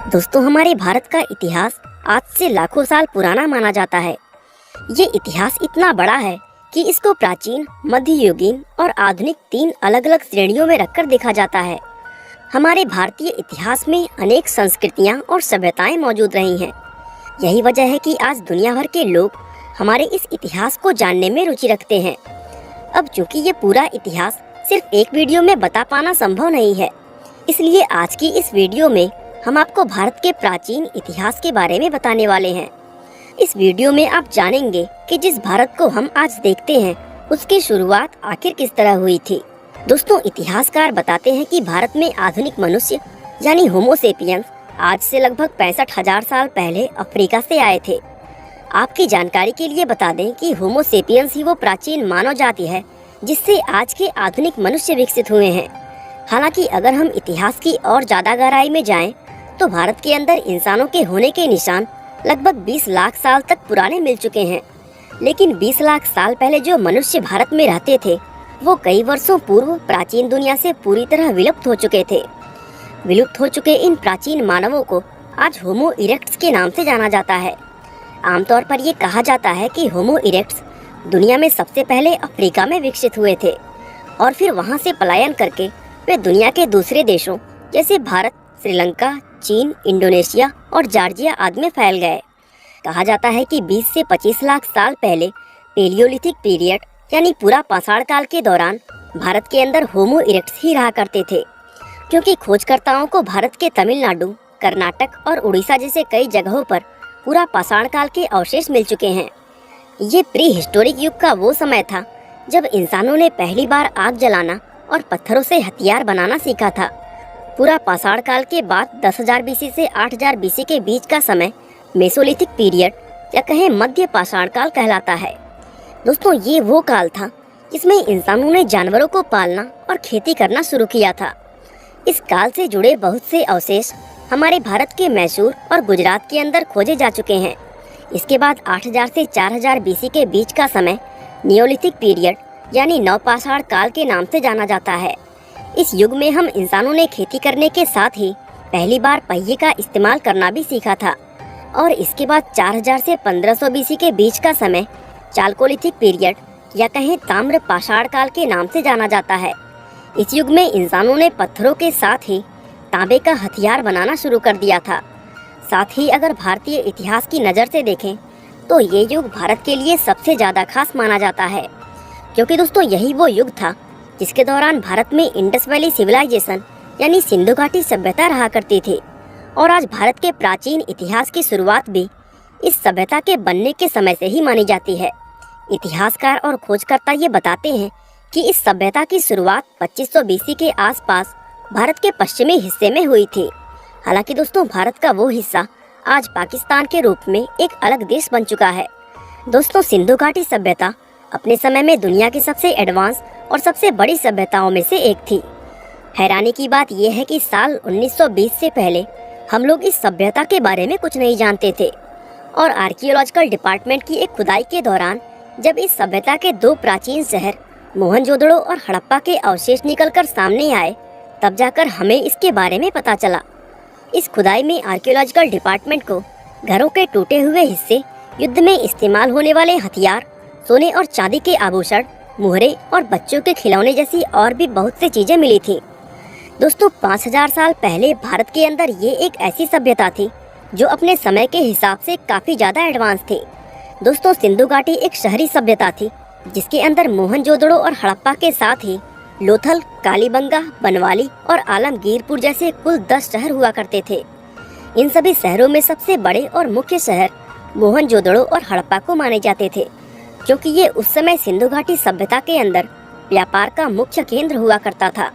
दोस्तों, हमारे भारत का इतिहास आज से लाखों साल पुराना माना जाता है। ये इतिहास इतना बड़ा है कि इसको प्राचीन, मध्ययुगीन और आधुनिक तीन अलग अलग श्रेणियों में रखकर देखा जाता है। हमारे भारतीय इतिहास में अनेक संस्कृतियां और सभ्यताएं मौजूद रही हैं। यही वजह है कि आज दुनिया भर के लोग हमारे इस इतिहास को जानने में रुचि रखते हैं। अब चूंकि ये पूरा इतिहास सिर्फ एक वीडियो में बता पाना संभव नहीं है, इसलिए आज की इस वीडियो में हम आपको भारत के प्राचीन इतिहास के बारे में बताने वाले हैं। इस वीडियो में आप जानेंगे कि जिस भारत को हम आज देखते हैं उसकी शुरुआत आखिर किस तरह हुई थी। दोस्तों, इतिहासकार बताते हैं कि भारत में आधुनिक मनुष्य यानी होमो सेपियंस आज से लगभग 65,000 साल पहले अफ्रीका से आए थे। आपकी जानकारी के लिए बता दें कि होमो सेपियंस ही वो प्राचीन मानव जाति है जिससे आज के आधुनिक मनुष्य विकसित हुए हैं। हालांकि अगर हम इतिहास की और ज्यादा गहराई में जाएं, तो भारत के अंदर इंसानों के होने के निशान लगभग 20 लाख साल तक पुराने मिल चुके हैं। लेकिन 20 लाख साल पहले जो मनुष्य भारत में रहते थे वो कई वर्षों पूर्व प्राचीन दुनिया से पूरी तरह विलुप्त हो चुके थे। विलुप्त हो चुके इन प्राचीन मानवों को आज होमो इरेक्ट्स के नाम से जाना जाता है। आमतौर पर ये कहा जाता है कि होमो इरेक्ट्स दुनिया में सबसे पहले अफ्रीका में विकसित हुए थे और फिर वहाँ से पलायन करके वे दुनिया के दूसरे देशों जैसे भारत, श्रीलंका, चीन, इंडोनेशिया और जॉर्जिया आदि में फैल गए। कहा जाता है कि 20 से 25 लाख साल पहले पेलियोलिथिक पीरियड यानी पूरा पाषाण काल के दौरान भारत के अंदर होमो इरेक्ट्स ही रहा करते थे, क्योंकि खोजकर्ताओं को भारत के तमिलनाडु, कर्नाटक और उड़ीसा जैसे कई जगहों पर पूरा पाषाण काल के अवशेष मिल चुके हैं। ये प्री हिस्टोरिक युग का वो समय था जब इंसानों ने पहली बार आग जलाना और पत्थरों से हथियार बनाना सीखा था। पूरा पाषाण काल के बाद 10,000 बीसी से 8,000 बीसी के बीच का समय मेसोलिथिक पीरियड या कहें मध्य पाषाण काल कहलाता है। दोस्तों, ये वो काल था जिसमें इंसानों ने जानवरों को पालना और खेती करना शुरू किया था। इस काल से जुड़े बहुत से अवशेष हमारे भारत के मैसूर और गुजरात के अंदर खोजे जा चुके हैं। इसके बाद 8,000 से 4,000 बीसी के बीच का समय नियोलिथिक पीरियड यानी नवपाषाण काल के नाम से जाना जाता है। इस युग में हम इंसानों ने खेती करने के साथ ही पहली बार पहिए का इस्तेमाल करना भी सीखा था और इसके बाद 4,000 से 1,500 बीसी के बीच का समय चालकोलिथिक पीरियड या कहें ताम्र पाषाण काल के नाम से जाना जाता है। इस युग में इंसानों ने पत्थरों के साथ ही तांबे का हथियार बनाना शुरू कर दिया था। साथ ही अगर भारतीय इतिहास की नज़र से देखें तो ये युग भारत के लिए सबसे ज़्यादा खास माना जाता है, क्योंकि दोस्तों यही वो युग था जिसके दौरान भारत में इंडस वैली सिविलाइजेशन यानी सिंधु घाटी सभ्यता रहा करती थी। और आज भारत के प्राचीन इतिहास की शुरुआत भी इस सभ्यता के बनने के समय से ही मानी जाती है। इतिहासकार और खोजकर्ता ये बताते हैं कि इस सभ्यता की शुरुआत 2500 बीसी के आसपास भारत के पश्चिमी हिस्से में हुई थी। हालांकि दोस्तों, भारत का वो हिस्सा आज पाकिस्तान के रूप में एक अलग देश बन चुका है। दोस्तों, सिंधु घाटी सभ्यता अपने समय में दुनिया की सबसे एडवांस और सबसे बड़ी सभ्यताओं में से एक थी। हैरानी की बात यह है कि साल 1920 से पहले हम लोग इस सभ्यता के बारे में कुछ नहीं जानते थे और आर्कियोलॉजिकल डिपार्टमेंट की एक खुदाई के दौरान जब इस सभ्यता के दो प्राचीन शहर मोहनजोदड़ो और हड़प्पा के अवशेष निकलकर सामने आए, तब जाकर हमें इसके बारे में पता चला। इस खुदाई में आर्कियोलॉजिकल डिपार्टमेंट को घरों के टूटे हुए हिस्से, युद्ध में इस्तेमाल होने वाले हथियार, सोने और चांदी के आभूषण, मुहरे और बच्चों के खिलौने जैसी और भी बहुत सी चीजें मिली थी। दोस्तों, 5,000 साल पहले भारत के अंदर ये एक ऐसी सभ्यता थी जो अपने समय के हिसाब से काफी ज्यादा एडवांस थी। दोस्तों, सिंधु घाटी एक शहरी सभ्यता थी जिसके अंदर मोहनजोदड़ो और हड़प्पा के साथ ही लोथल, कालीबंगा, बनवाली और आलमगीरपुर जैसे कुल 10 शहर हुआ करते थे। इन सभी शहरों में सबसे बड़े और मुख्य शहर मोहनजोदड़ो और हड़प्पा को माने जाते थे, क्योंकि ये उस समय सिंधु घाटी सभ्यता के अंदर व्यापार का मुख्य केंद्र हुआ करता था।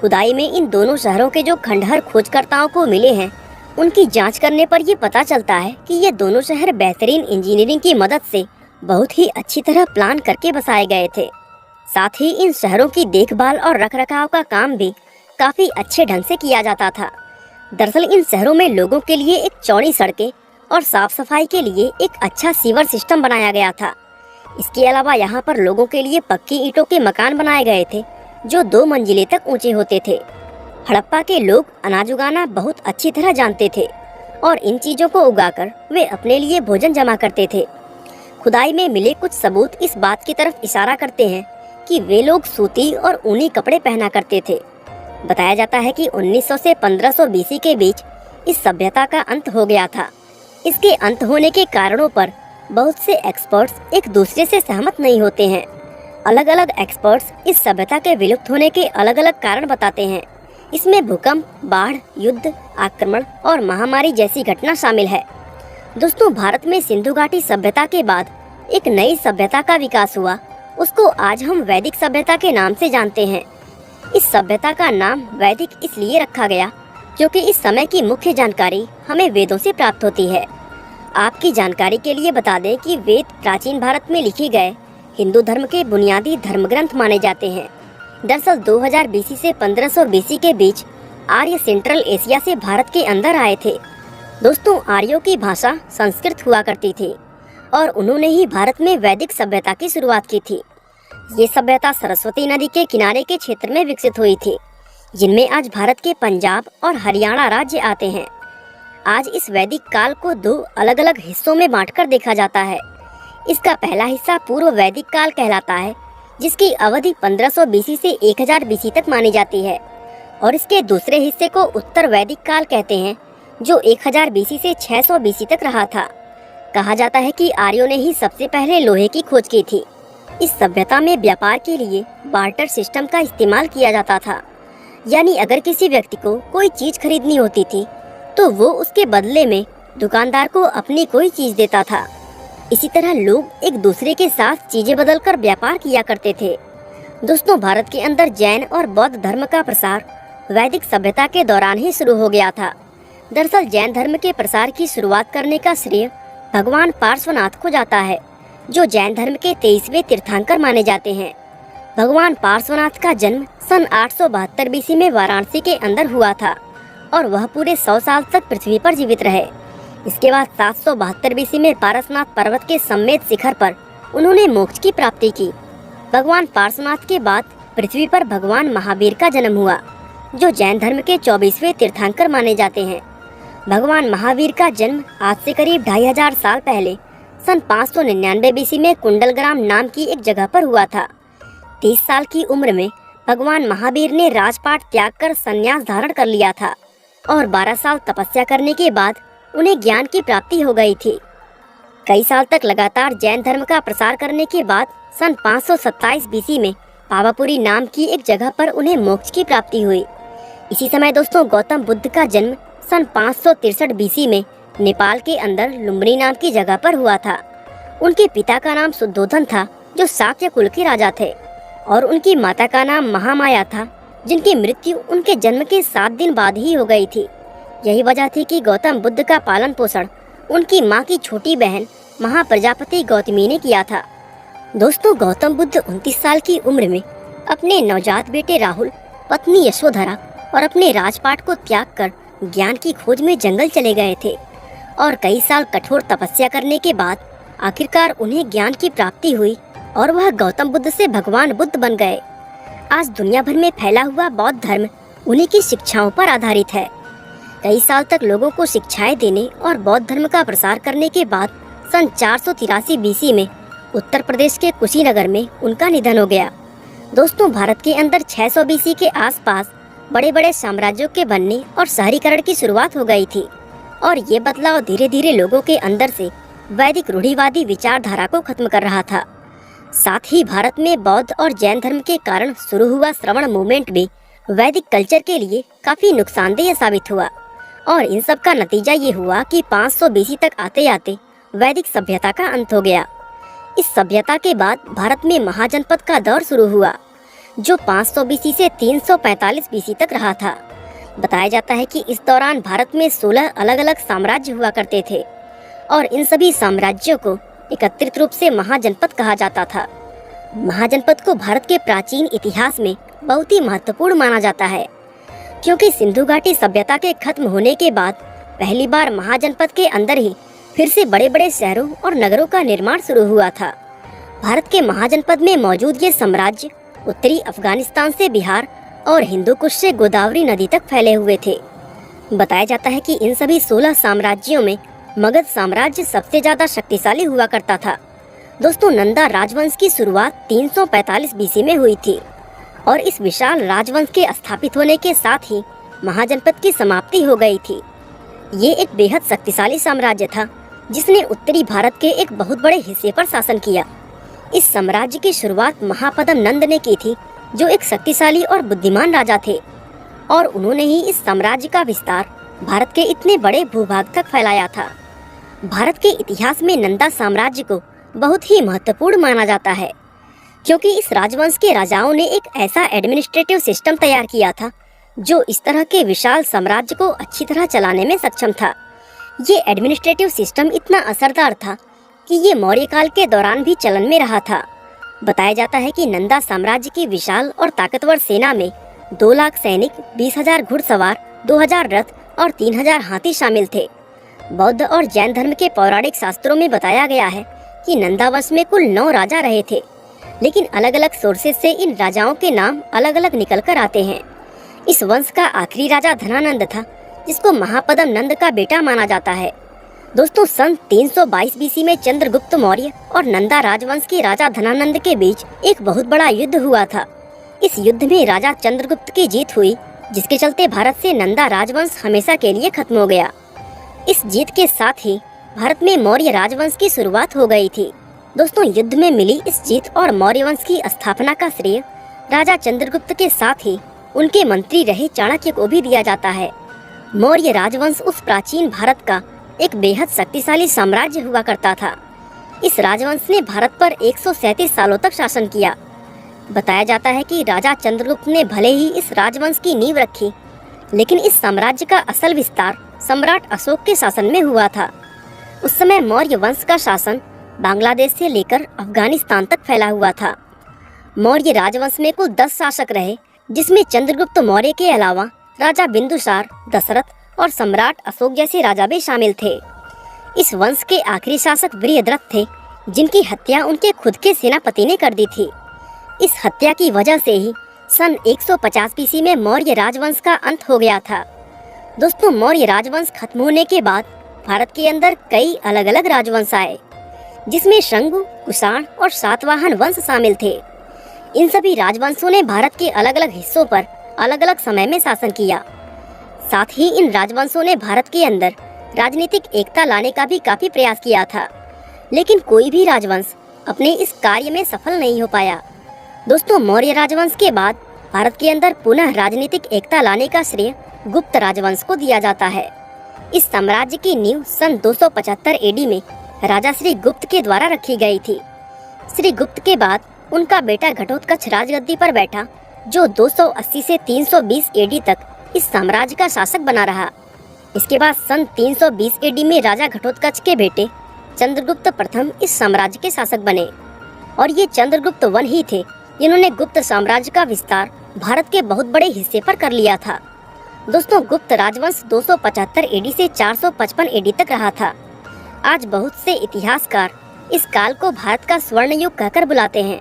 खुदाई में इन दोनों शहरों के जो खंडहर खोजकर्ताओं को मिले हैं, उनकी जांच करने पर ये पता चलता है कि ये दोनों शहर बेहतरीन इंजीनियरिंग की मदद से बहुत ही अच्छी तरह प्लान करके बसाए गए थे। साथ ही इन शहरों की देखभाल और रखरखाव का काम भी काफी अच्छे ढंग से किया जाता था। दरअसल इन शहरों में लोगों के लिए एक चौड़ी सड़कें और साफ सफाई के लिए एक अच्छा सीवर सिस्टम बनाया गया था। इसके अलावा यहाँ पर लोगों के लिए पक्की ईंटों के मकान बनाए गए थे जो 2 मंजिले तक ऊंचे होते थे। हड़प्पा के लोग अनाज उगाना बहुत अच्छी तरह जानते थे और इन चीजों को उगाकर वे अपने लिए भोजन जमा करते थे। खुदाई में मिले कुछ सबूत इस बात की तरफ इशारा करते हैं कि वे लोग सूती और ऊनी कपड़े पहना करते थे। बताया जाता है कि 1900 से 1500 बीसी के बीच इस सभ्यता का अंत हो गया था। इसके अंत होने के कारणों पर बहुत से एक्सपर्ट्स एक दूसरे से सहमत नहीं होते हैं। अलग अलग एक्सपर्ट्स इस सभ्यता के विलुप्त होने के अलग अलग कारण बताते हैं। इसमें भूकंप, बाढ़, युद्ध, आक्रमण और महामारी जैसी घटना शामिल है। दोस्तों, भारत में सिंधु घाटी सभ्यता के बाद एक नई सभ्यता का विकास हुआ। उसको आज हम वैदिक सभ्यता के नाम से जानते हैं। इस सभ्यता का नाम वैदिक इसलिए रखा गया क्योंकि इस समय की मुख्य जानकारी हमें वेदों से प्राप्त होती है। आपकी जानकारी के लिए बता दें कि वेद प्राचीन भारत में लिखे गए हिंदू धर्म के बुनियादी धर्म ग्रंथ माने जाते हैं। दरअसल 2000 बीसी से 1500 बीसी के बीच आर्य सेंट्रल एशिया से भारत के अंदर आए थे। दोस्तों, आर्यों की भाषा संस्कृत हुआ करती थी और उन्होंने ही भारत में वैदिक सभ्यता की शुरुआत की थी। ये सभ्यता सरस्वती नदी के किनारे के क्षेत्र में विकसित हुई थी, जिनमें आज भारत के पंजाब और हरियाणा राज्य आते हैं। आज इस वैदिक काल को दो अलग अलग हिस्सों में बांटकर देखा जाता है। इसका पहला हिस्सा पूर्व वैदिक काल कहलाता है, जिसकी अवधि 1500 बीसी से 1000 बीसी तक मानी जाती है, और इसके दूसरे हिस्से को उत्तर वैदिक काल कहते हैं, जो 1000 बीसी से 600 बीसी तक रहा था। कहा जाता है कि आर्यों ने ही सबसे पहले लोहे की खोज की थी। इस सभ्यता में व्यापार के लिए बार्टर सिस्टम का इस्तेमाल किया जाता था, यानी अगर किसी व्यक्ति को कोई चीज खरीदनी होती थी तो वो उसके बदले में दुकानदार को अपनी कोई चीज देता था। इसी तरह लोग एक दूसरे के साथ चीजें बदलकर व्यापार किया करते थे। दोस्तों, भारत के अंदर जैन और बौद्ध धर्म का प्रसार वैदिक सभ्यता के दौरान ही शुरू हो गया था। दरअसल जैन धर्म के प्रसार की शुरुआत करने का श्रेय भगवान पार्श्वनाथ को जाता है, जो जैन धर्म के 23वें तीर्थंकर माने जाते हैं। भगवान पार्श्वनाथ का जन्म सन 872 बीसी में वाराणसी के अंदर हुआ था और वह पूरे 100 साल तक पृथ्वी पर जीवित रहे। इसके बाद 772 बीसी में पारसनाथ पर्वत के सम्मेद शिखर पर उन्होंने मोक्ष की प्राप्ति की। भगवान पार्श्वनाथ के बाद पृथ्वी पर भगवान महावीर का जन्म हुआ, जो जैन धर्म के 24वें तीर्थंकर माने जाते हैं। भगवान महावीर का जन्म आज से करीब 2500 साल पहले सन 599 बीसी में कुंडलग्राम नाम की एक जगह पर हुआ था। 30 साल की उम्र में भगवान महावीर ने राजपाट त्याग कर संन्यास धारण कर लिया था और 12 साल तपस्या करने के बाद उन्हें ज्ञान की प्राप्ति हो गई थी। कई साल तक लगातार जैन धर्म का प्रसार करने के बाद सन 527 बीसी में पावापुरी नाम की एक जगह पर उन्हें मोक्ष की प्राप्ति हुई। इसी समय दोस्तों, गौतम बुद्ध का जन्म सन 563 बीसी में नेपाल के अंदर लुम्बिनी नाम की जगह पर हुआ था। उनके पिता का नाम शुद्धोधन था, जो शाक्य कुल के राजा थे, और उनकी माता का नाम महामाया था, जिनकी मृत्यु उनके जन्म के 7 दिन बाद ही हो गई थी। यही वजह थी कि गौतम बुद्ध का पालन पोषण उनकी मां की छोटी बहन महाप्रजापति गौतमी ने किया था। दोस्तों, गौतम बुद्ध 29 साल की उम्र में अपने नवजात बेटे राहुल, पत्नी यशोधरा और अपने राजपाट को त्याग कर ज्ञान की खोज में जंगल चले गए थे, और कई साल कठोर तपस्या करने के बाद आखिरकार उन्हें ज्ञान की प्राप्ति हुई और वह गौतम बुद्ध से भगवान बुद्ध बन गए। आज दुनिया भर में फैला हुआ बौद्ध धर्म उन्हीं की शिक्षाओं पर आधारित है। कई साल तक लोगों को शिक्षाएं देने और बौद्ध धर्म का प्रसार करने के बाद सन 483 बीसी में उत्तर प्रदेश के कुशीनगर में उनका निधन हो गया। दोस्तों, भारत के अंदर 600 बीसी के आसपास बड़े बड़े साम्राज्यों के बनने और शहरीकरण की शुरुआत हो गई थी, और ये बदलाव धीरे धीरे लोगों के अंदर से वैदिक रूढ़िवादी विचारधारा को खत्म कर रहा था। साथ ही भारत में बौद्ध और जैन धर्म के कारण शुरू हुआ श्रवण मूवमेंट भी वैदिक कल्चर के लिए काफी नुकसानदेह साबित हुआ, और इन सब का नतीजा ये हुआ कि 500 बीसी तक आते आते वैदिक सभ्यता का अंत हो गया। इस सभ्यता के बाद भारत में महाजनपद का दौर शुरू हुआ, जो 500 बीसी से 345 बीसी तक रहा था। बताया जाता है कि इस दौरान भारत में 16 अलग अलग साम्राज्य हुआ करते थे, और इन सभी साम्राज्यों को एकत्रित रूप से महाजनपद कहा जाता था। महाजनपद को भारत के प्राचीन इतिहास में बहुत ही महत्वपूर्ण माना जाता है, क्योंकि सिंधु घाटी सभ्यता के खत्म होने के बाद पहली बार महाजनपद के अंदर ही फिर से बड़े बड़े शहरों और नगरों का निर्माण शुरू हुआ था। भारत के महाजनपद में मौजूद ये साम्राज्य उत्तरी अफगानिस्तान से बिहार और हिंदू कुश से गोदावरी नदी तक फैले हुए थे। बताया जाता है कि इन सभी 16 साम्राज्यों में मगध साम्राज्य सबसे ज्यादा शक्तिशाली हुआ करता था। दोस्तों, नंदा राजवंश की शुरुआत 345 बीसी में हुई थी और इस विशाल राजवंश के स्थापित होने के साथ ही महाजनपद की समाप्ति हो गई थी। ये एक बेहद शक्तिशाली साम्राज्य था जिसने उत्तरी भारत के एक बहुत बड़े हिस्से पर शासन किया। इस साम्राज्य की शुरुआत महापद्म नंद ने की थी, जो एक शक्तिशाली और बुद्धिमान राजा थे, और उन्होंने ही इस साम्राज्य का विस्तार भारत के इतने बड़े भूभाग तक फैलाया था। भारत के इतिहास में नंदा साम्राज्य को बहुत ही महत्वपूर्ण माना जाता है, क्योंकि इस राजवंश के राजाओं ने एक ऐसा एडमिनिस्ट्रेटिव सिस्टम तैयार किया था जो इस तरह के विशाल साम्राज्य को अच्छी तरह चलाने में सक्षम था। ये एडमिनिस्ट्रेटिव सिस्टम इतना असरदार था कि ये मौर्य काल के दौरान भी चलन में रहा था। बताया जाता है कि नंदा साम्राज्य की विशाल और ताकतवर सेना में 2 लाख सैनिक, 20,000 घुड़सवार, 2,000 रथ और 3,000 हाथी शामिल थे। बौद्ध और जैन धर्म के पौराणिक शास्त्रों में बताया गया है कि नंदा वंश में कुल 9 राजा रहे थे, लेकिन अलग अलग सोर्सेज से इन राजाओं के नाम अलग अलग निकल कर आते हैं। इस वंश का आखिरी राजा धनानंद था, जिसको महापद्म नंद का बेटा माना जाता है। दोस्तों, सन 322 बीसी में चंद्रगुप्त मौर्य और नंदा राजवंश के राजा धनानंद के बीच एक बहुत बड़ा युद्ध हुआ था। इस युद्ध में राजा चंद्रगुप्त की जीत हुई, जिसके चलते भारत से नंदा राजवंश हमेशा के लिए खत्म हो गया। इस जीत के साथ ही भारत में मौर्य राजवंश की शुरुआत हो गई थी। दोस्तों, युद्ध में मिली इस जीत और मौर्य वंश की स्थापना का श्रेय राजा चंद्रगुप्त के साथ ही उनके मंत्री रहे चाणक्य को भी दिया जाता है। मौर्य राजवंश उस प्राचीन भारत का एक बेहद शक्तिशाली साम्राज्य हुआ करता था। इस राजवंश ने भारत पर 137 सालों तक शासन किया। बताया जाता है कि राजा चंद्रगुप्त ने भले ही इस राजवंश की नींव रखी, लेकिन इस साम्राज्य का असल विस्तार सम्राट अशोक के शासन में हुआ था। उस समय मौर्य वंश का शासन बांग्लादेश से लेकर अफगानिस्तान तक फैला हुआ था। मौर्य राजवंश में कुल 10 शासक रहे, जिसमें चंद्रगुप्त मौर्य के अलावा राजा बिंदुसार, दशरथ और सम्राट अशोक जैसे राजा भी शामिल थे। इस वंश के आखिरी शासक वृहद्रथ थे, जिनकी हत्या उनके खुद के सेनापति ने कर दी थी। इस हत्या की वजह से ही सन 150 बीसी में मौर्य राजवंश का अंत हो गया था। दोस्तों, मौर्य राजवंश खत्म होने के बाद भारत के अंदर कई अलग अलग राजवंश आए, जिसमें शंगु, कुषाण और सातवाहन वंश शामिल थे। इन सभी राजवंशों ने भारत के अलग अलग हिस्सों पर अलग अलग समय में शासन किया। साथ ही इन राजवंशों ने भारत के अंदर राजनीतिक एकता लाने का भी काफी प्रयास किया था, लेकिन कोई भी राजवंश अपने इस कार्य में सफल नहीं हो पाया। दोस्तों, मौर्य राजवंश के बाद भारत के अंदर पुनः राजनीतिक एकता लाने का श्रेय गुप्त राजवंश को दिया जाता है। इस साम्राज्य की नींव सन 275 एडी में राजा श्री गुप्त के द्वारा रखी गई थी। श्री गुप्त के बाद उनका बेटा घटोत्कच राजगद्दी पर बैठा, जो 280 से 320 एडी तक इस साम्राज्य का शासक बना रहा। इसके बाद सन 320 एडी में राजा घटोत्कच के बेटे चंद्रगुप्त प्रथम इस साम्राज्य के शासक बने, और ये चंद्रगुप्त वन ही थे जिन्होंने गुप्त साम्राज्य का विस्तार भारत के बहुत बड़े हिस्से पर कर लिया था। दोस्तों, गुप्त राजवंश 275 एडी से 455 एडी तक रहा था। आज बहुत से इतिहासकार इस काल को भारत का स्वर्ण युग कहकर बुलाते हैं,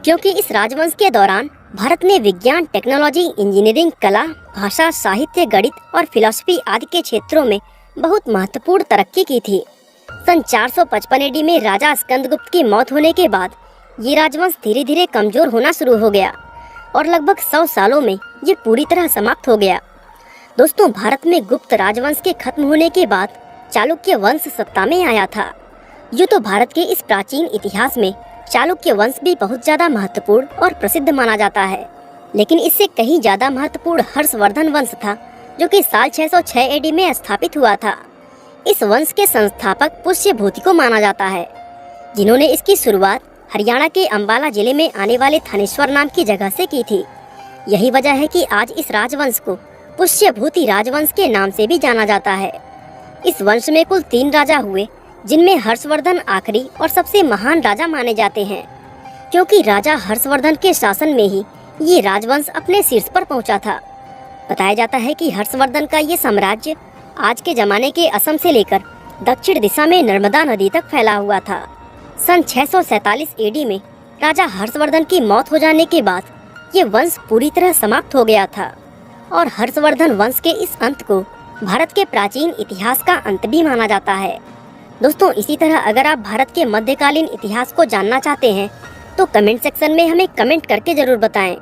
क्योंकि इस राजवंश के दौरान भारत ने विज्ञान, टेक्नोलॉजी, इंजीनियरिंग, कला, भाषा, साहित्य, गणित और फिलॉसफी आदि के क्षेत्रों में बहुत महत्वपूर्ण तरक्की की थी। सन 455 एडी में राजा स्कंदगुप्त की मौत होने के बाद ये राजवंश धीरे धीरे कमजोर होना शुरू हो गया और लगभग 100 सालों में ये पूरी तरह समाप्त हो गया। दोस्तों, भारत में गुप्त राजवंश के खत्म होने के बाद चालुक्य वंश सत्ता में आया था। यूँ तो भारत के इस प्राचीन इतिहास में चालुक्य वंश भी बहुत ज्यादा महत्वपूर्ण और प्रसिद्ध माना जाता है, लेकिन इससे कहीं ज्यादा महत्वपूर्ण हर्षवर्धन वंश था, जो कि साल 606 एडी में स्थापित हुआ था। इस वंश के संस्थापक पुष्यभूति को माना जाता है, जिन्होंने इसकी शुरुआत हरियाणा के अंबाला जिले में आने वाले थानेश्वर नाम की जगह से की थी। यही वजह है कि आज इस राजवंश को पुष्यभूति राजवंश के नाम से भी जाना जाता है। इस वंश में कुल 3 राजा हुए, जिनमें हर्षवर्धन आखिरी और सबसे महान राजा माने जाते हैं, क्योंकि राजा हर्षवर्धन के शासन में ही ये राजवंश अपने शीर्ष पर पहुंचा था। बताया जाता है कि हर्षवर्धन का ये साम्राज्य आज के जमाने के असम से लेकर दक्षिण दिशा में नर्मदा नदी तक फैला हुआ था। सन 647 एडी में राजा हर्षवर्धन की मौत हो जाने के बाद ये वंश पूरी तरह समाप्त हो गया था, और हर्षवर्धन वंश के इस अंत को भारत के प्राचीन इतिहास का अंत भी माना जाता है। दोस्तों, इसी तरह अगर आप भारत के मध्यकालीन इतिहास को जानना चाहते हैं तो कमेंट सेक्शन में हमें कमेंट करके जरूर बताएं।